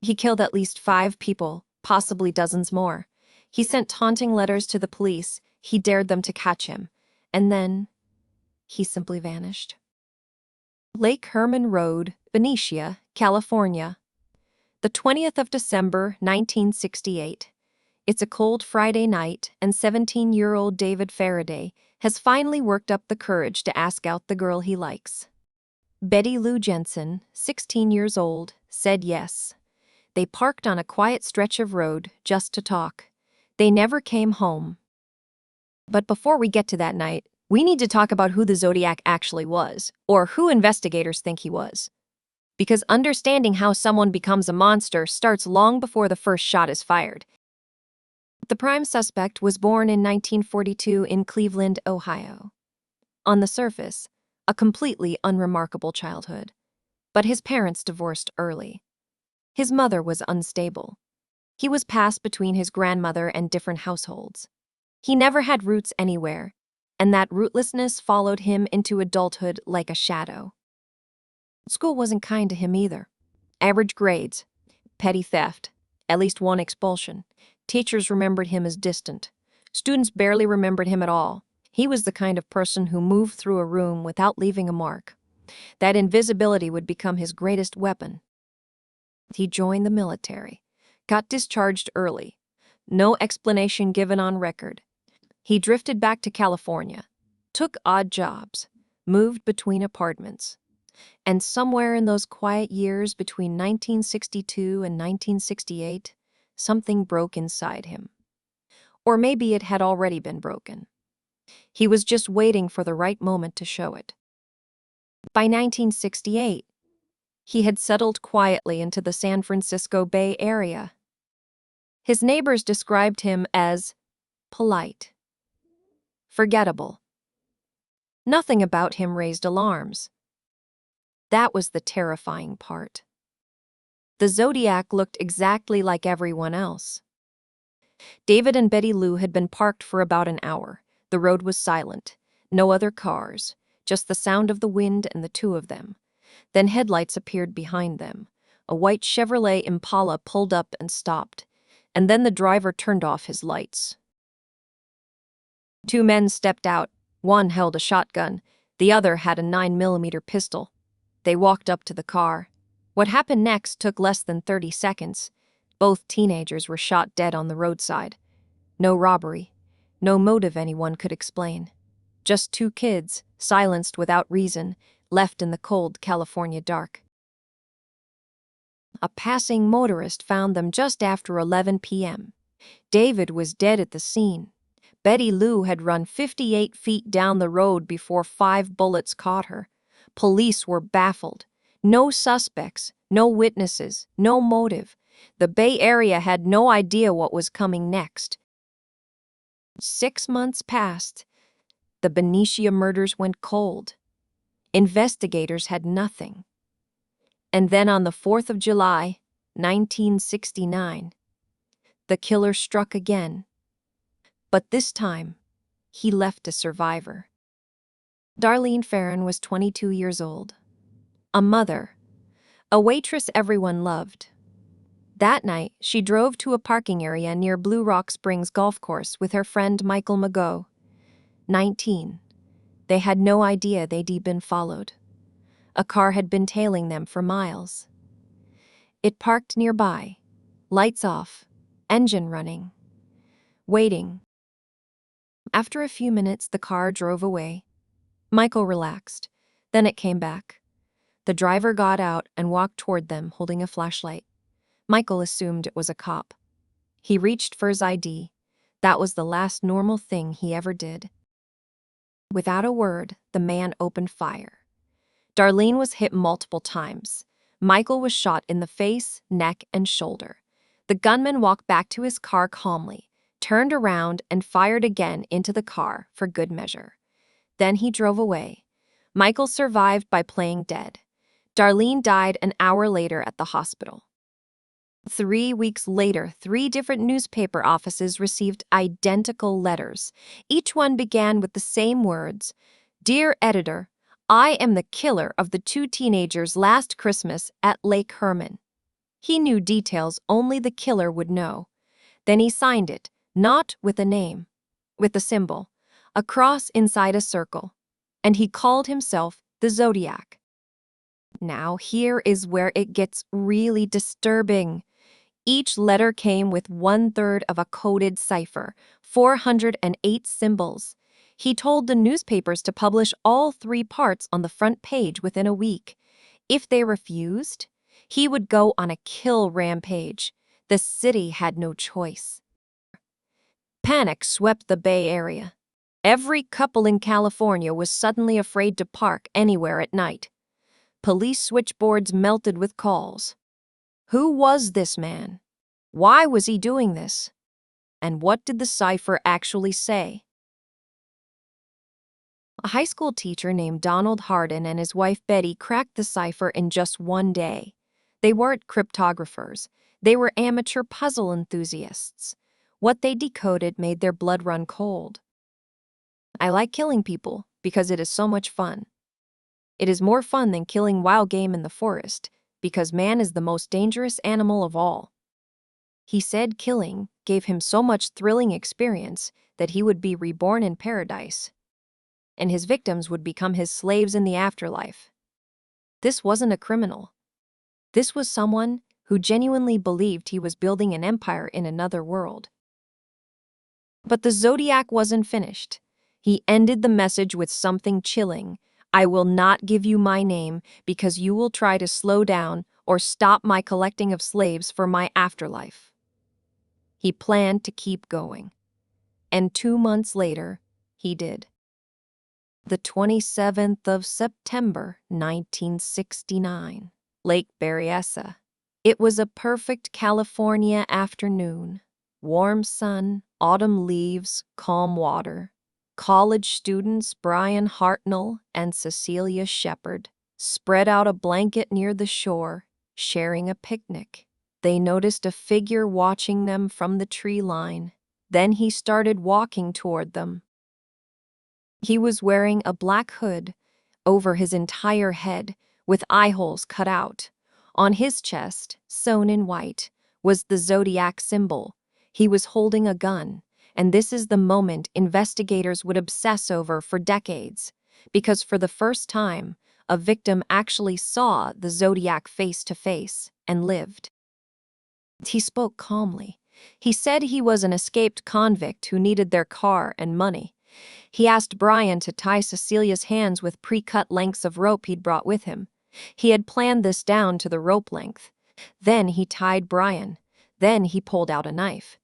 He killed at least 5 people, possibly dozens more. He sent taunting letters to the police. He dared them to catch him. And then he simply vanished. Lake Herman Road, Benicia, California. The 20th of December, 1968. It's a cold Friday night, and 17-year-old David Faraday has finally worked up the courage to ask out the girl he likes. Betty Lou Jensen, 16 years old, said yes. They parked on a quiet stretch of road just to talk. They never came home. But before we get to that night, we need to talk about who the Zodiac actually was, or who investigators think he was. Because understanding how someone becomes a monster starts long before the first shot is fired. The prime suspect was born in 1942 in Cleveland, Ohio. On the surface, a completely unremarkable childhood. But his parents divorced early. His mother was unstable. He was passed between his grandmother and different households. He never had roots anywhere, and that rootlessness followed him into adulthood like a shadow. School wasn't kind to him either. Average grades, petty theft, at least one expulsion. Teachers remembered him as distant. Students barely remembered him at all. He was the kind of person who moved through a room without leaving a mark. That invisibility would become his greatest weapon. He joined the military, got discharged early. No explanation given on record. He drifted back to California, took odd jobs, moved between apartments. And somewhere in those quiet years between 1962 and 1968, something broke inside him. Or maybe it had already been broken. He was just waiting for the right moment to show it. By 1968, he had settled quietly into the San Francisco Bay Area. His neighbors described him as polite, forgettable. Nothing about him raised alarms. That was the terrifying part. The Zodiac looked exactly like everyone else. David and Betty Lou had been parked for about an hour. The road was silent. No other cars, just the sound of the wind and the two of them. Then headlights appeared behind them. A white Chevrolet Impala pulled up and stopped, and then the driver turned off his lights. 2 men stepped out. One held a shotgun. The other had a 9mm pistol. They walked up to the car. What happened next took less than 30 seconds. Both teenagers were shot dead on the roadside. No robbery. No motive anyone could explain. Just 2 kids, silenced without reason, left in the cold California dark. A passing motorist found them just after 11 p.m. David was dead at the scene. Betty Lou had run 58 feet down the road before 5 bullets caught her. Police were baffled. No suspects, no witnesses, no motive. The Bay Area had no idea what was coming next. 6 months passed. The Benicia murders went cold. Investigators had nothing. And then on the 4th of July, 1969, the killer struck again. But this time, he left a survivor. Darlene Farron was 22 years old. A mother. A waitress everyone loved. That night, she drove to a parking area near Blue Rock Springs Golf Course with her friend Michael Mago, 19. They had no idea they'd been followed. A car had been tailing them for miles. It parked nearby, lights off, engine running, waiting. After a few minutes, the car drove away. Michael relaxed. Then it came back. The driver got out and walked toward them holding a flashlight. Michael assumed it was a cop. He reached for his ID. That was the last normal thing he ever did. Without a word, the man opened fire. Darlene was hit multiple times. Michael was shot in the face, neck, and shoulder. The gunman walked back to his car calmly, turned around, and fired again into the car for good measure. Then he drove away. Michael survived by playing dead. Darlene died an hour later at the hospital. 3 weeks later, 3 different newspaper offices received identical letters. Each one began with the same words: "Dear editor, I am the killer of the 2 teenagers last Christmas at Lake Herman." He knew details only the killer would know. Then he signed it, not with a name, with a symbol, a cross inside a circle. And he called himself the Zodiac. Now here is where it gets really disturbing. Each letter came with 1/3 of a coded cipher, 408 symbols. He told the newspapers to publish all 3 parts on the front page within a week. If they refused, he would go on a kill rampage. The city had no choice. Panic swept the Bay Area. Every couple in California was suddenly afraid to park anywhere at night. Police switchboards melted with calls. Who was this man? Why was he doing this? And what did the cipher actually say? A high school teacher named Donald Hardin and his wife Betty cracked the cipher in just one day. They weren't cryptographers. They were amateur puzzle enthusiasts. What they decoded made their blood run cold. I like killing people because it is so much fun. It is more fun than killing wild game in the forest because man is the most dangerous animal of all. He said killing gave him so much thrilling experience that he would be reborn in paradise, and his victims would become his slaves in the afterlife. This wasn't a criminal. This was someone who genuinely believed he was building an empire in another world. But the Zodiac wasn't finished. He ended the message with something chilling. I will not give you my name because you will try to slow down or stop my collecting of slaves for my afterlife. He planned to keep going. And 2 months later, he did. The 27th of September, 1969, Lake Berryessa. It was a perfect California afternoon. Warm sun, autumn leaves, calm water. College students Brian Hartnell and Cecilia Shepard spread out a blanket near the shore, sharing a picnic. They noticed a figure watching them from the tree line. Then he started walking toward them. He was wearing a black hood over his entire head, with eye holes cut out. On his chest, sewn in white, was the Zodiac symbol. He was holding a gun, and this is the moment investigators would obsess over for decades, because for the first time, a victim actually saw the Zodiac face to face and lived. He spoke calmly. He said he was an escaped convict who needed their car and money. He asked Brian to tie Cecilia's hands with pre-cut lengths of rope he'd brought with him. He had planned this down to the rope length. Then he tied Brian. Then he pulled out a knife.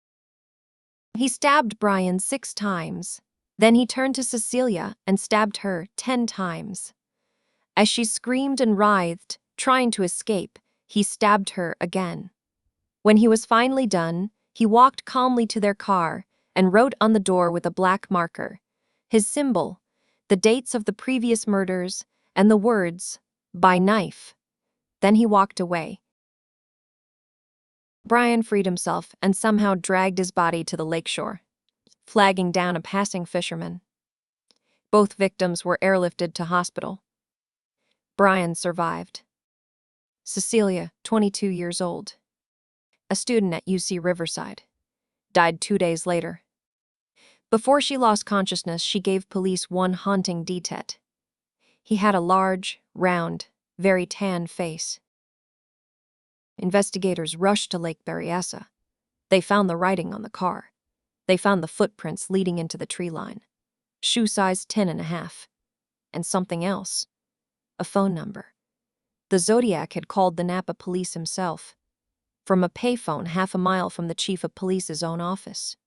He stabbed Brian 6 times. Then he turned to Cecilia and stabbed her 10 times. As she screamed and writhed, trying to escape, he stabbed her again. When he was finally done, he walked calmly to their car and wrote on the door with a black marker his symbol, the dates of the previous murders, and the words, "by knife." Then he walked away. Brian freed himself and somehow dragged his body to the lakeshore, flagging down a passing fisherman. Both victims were airlifted to hospital. Brian survived. Cecilia, 22 years old, a student at UC Riverside, died 2 days later. Before she lost consciousness, she gave police one haunting detail. He had a large, round, very tan face. Investigators rushed to Lake Berryessa. They found the writing on the car. They found the footprints leading into the tree line. Shoe size 10.5. And something else. A phone number. The Zodiac had called the Napa police himself, from a payphone half a mile from the chief of police's own office.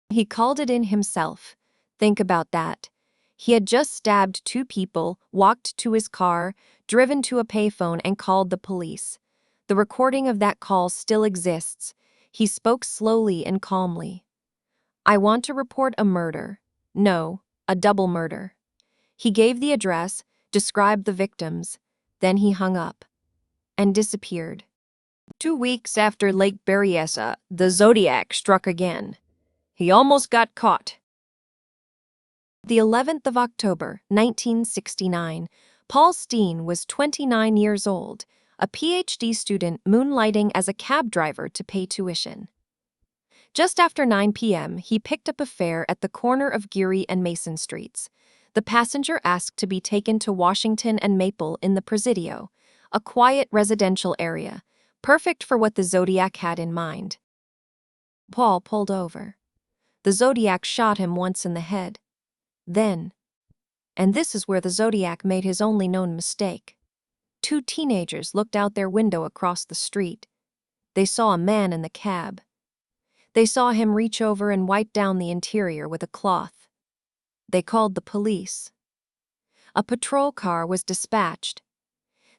He called it in himself. Think about that. He had just stabbed 2 people, walked to his car, driven to a payphone, and called the police. The recording of that call still exists. He spoke slowly and calmly. I want to report a murder. No, a double murder. He gave the address, described the victims. Then he hung up and disappeared. 2 weeks after Lake Berryessa, the Zodiac struck again. He almost got caught. The 11th of October, 1969, Paul Steen was 29 years old, a PhD student moonlighting as a cab driver to pay tuition. Just after 9 p.m., he picked up a fare at the corner of Geary and Mason Streets. The passenger asked to be taken to Washington and Maple in the Presidio, a quiet residential area, perfect for what the Zodiac had in mind. Paul pulled over. The Zodiac shot him once in the head. Then, and this is where the Zodiac made his only known mistake. 2 teenagers looked out their window across the street. They saw a man in the cab. They saw him reach over and wipe down the interior with a cloth. They called the police. A patrol car was dispatched.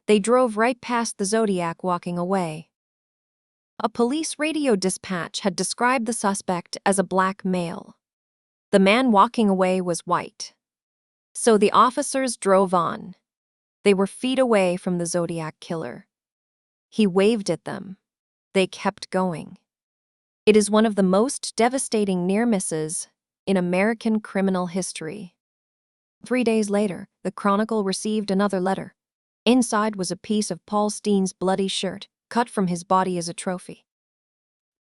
They drove right past the Zodiac walking away. A police radio dispatch had described the suspect as a black male. The man walking away was white. So the officers drove on. They were feet away from the Zodiac Killer. He waved at them. They kept going. It is one of the most devastating near misses in American criminal history. 3 days later, the Chronicle received another letter. Inside was a piece of Paul Steen's bloody shirt, cut from his body as a trophy.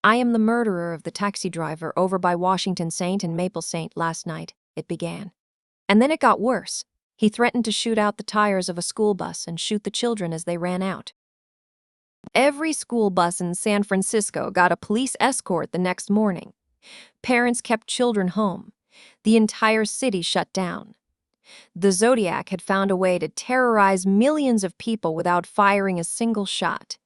"I am the murderer of the taxi driver over by Washington St. and Maple St. last night," it began. And then it got worse. He threatened to shoot out the tires of a school bus and shoot the children as they ran out. Every school bus in San Francisco got a police escort the next morning. Parents kept children home. The entire city shut down. The Zodiac had found a way to terrorize millions of people without firing a single shot.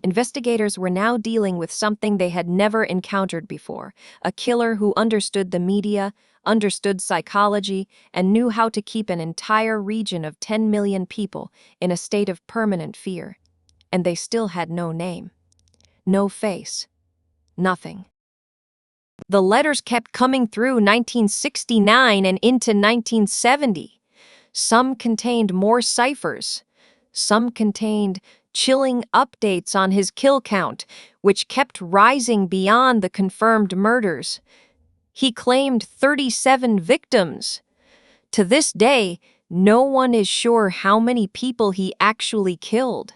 Investigators were now dealing with something they had never encountered before, a killer who understood the media, understood psychology, and knew how to keep an entire region of 10 million people in a state of permanent fear. And they still had no name, no face, nothing. The letters kept coming through 1969 and into 1970. Some contained more ciphers. Some contained chilling updates on his kill count, which kept rising beyond the confirmed murders. He claimed 37 victims. To this day, no one is sure how many people he actually killed.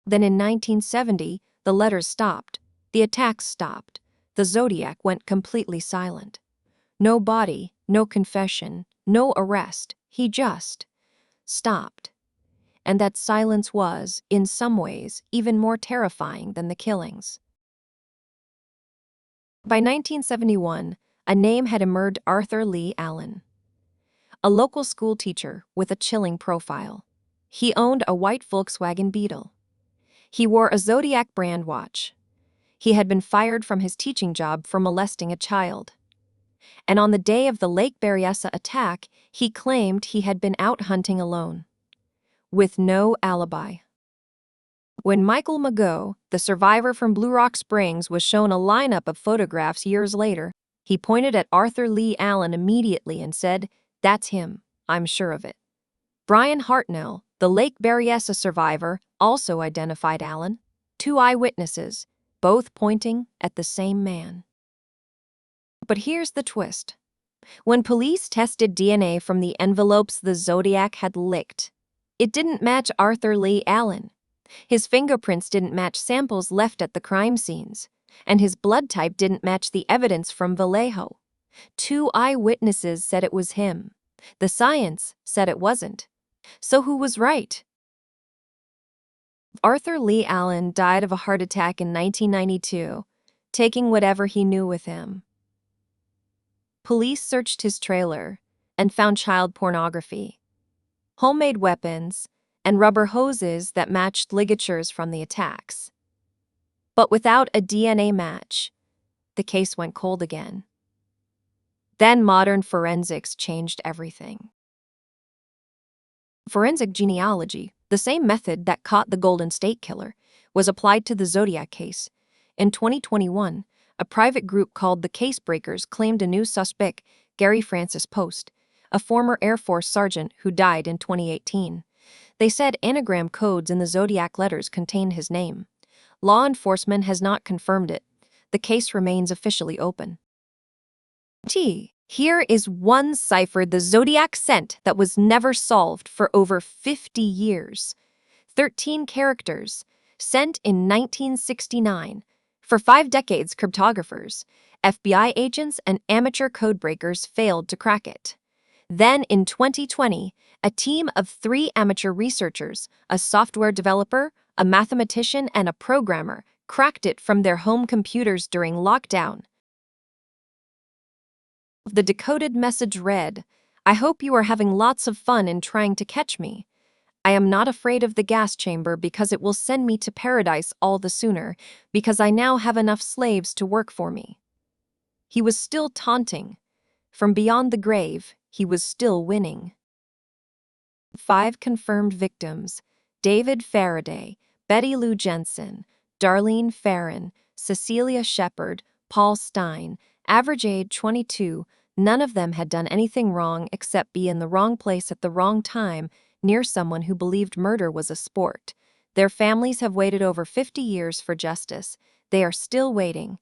Then in 1970, the letters stopped. The attacks stopped. The Zodiac went completely silent. No body, no confession, no arrest. He just stopped. And that silence was, in some ways, even more terrifying than the killings. By 1971, a name had emerged: Arthur Lee Allen. A local school teacher with a chilling profile. He owned a white Volkswagen Beetle. He wore a Zodiac brand watch. He had been fired from his teaching job for molesting a child. And on the day of the Lake Berryessa attack, he claimed he had been out hunting alone, with no alibi. When Michael Mago, the survivor from Blue Rock Springs, was shown a lineup of photographs years later, he pointed at Arthur Lee Allen immediately and said, "That's him, I'm sure of it." Brian Hartnell, the Lake Berryessa survivor, also identified Allen. 2 eyewitnesses, both pointing at the same man. But here's the twist. When police tested DNA from the envelopes the Zodiac had licked, it didn't match Arthur Lee Allen. His fingerprints didn't match samples left at the crime scenes, and his blood type didn't match the evidence from Vallejo. 2 eyewitnesses said it was him. The science said it wasn't. So who was right? Arthur Lee Allen died of a heart attack in 1992, taking whatever he knew with him. Police searched his trailer and found child pornography, homemade weapons, and rubber hoses that matched ligatures from the attacks. But without a DNA match, the case went cold again. Then modern forensics changed everything. Forensic genealogy, the same method that caught the Golden State Killer, was applied to the Zodiac case. In 2021, a private group called the Casebreakers claimed a new suspect, Gary Francis Post, a former Air Force sergeant who died in 2018. They said anagram codes in the Zodiac letters contained his name. Law enforcement has not confirmed it. The case remains officially open. Here is one cipher the Zodiac sent that was never solved for over 50 years. 13 characters, sent in 1969. For 5 decades, cryptographers, FBI agents, and amateur codebreakers failed to crack it. Then, in 2020, a team of 3 amateur researchers, a software developer, a mathematician, and a programmer, cracked it from their home computers during lockdown. The decoded message read, "I hope you are having lots of fun in trying to catch me. I am not afraid of the gas chamber because it will send me to paradise all the sooner, because I now have enough slaves to work for me." He was still taunting. From beyond the grave, he was still winning. 5 confirmed victims: David Faraday, Betty Lou Jensen, Darlene Farron, Cecilia Shepard, Paul Stein, average age 22. None of them had done anything wrong except be in the wrong place at the wrong time, near someone who believed murder was a sport. Their families have waited over 50 years for justice. They are still waiting.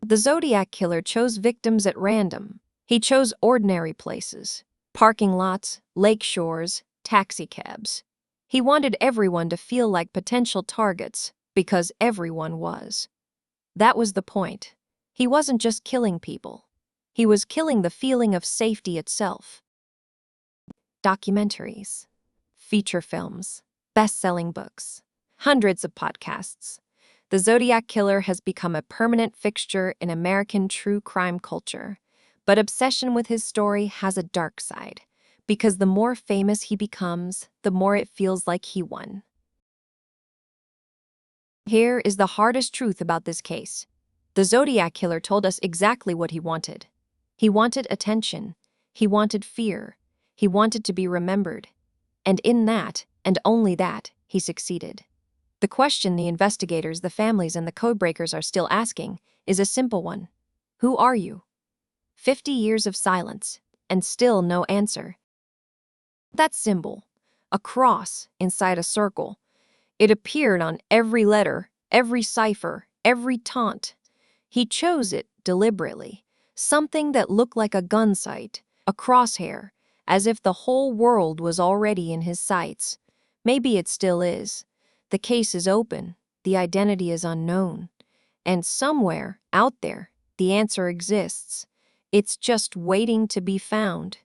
The Zodiac Killer chose victims at random. He chose ordinary places: parking lots, lake shores, taxicabs. He wanted everyone to feel like potential targets, because everyone was. That was the point. He wasn't just killing people. He was killing the feeling of safety itself. Documentaries, feature films, best-selling books, hundreds of podcasts. The Zodiac Killer has become a permanent fixture in American true crime culture. But obsession with his story has a dark side, because the more famous he becomes, the more it feels like he won. Here is the hardest truth about this case. The Zodiac Killer told us exactly what he wanted. He wanted attention. He wanted fear. He wanted to be remembered. And in that, and only that, he succeeded. The question the investigators, the families, and the codebreakers are still asking is a simple one. Who are you? 50 years of silence, and still no answer. That symbol, a cross inside a circle, it appeared on every letter, every cipher, every taunt. He chose it deliberately, something that looked like a gun sight, a crosshair, as if the whole world was already in his sights. Maybe it still is. The case is open, the identity is unknown, and somewhere out there, the answer exists. It's just waiting to be found.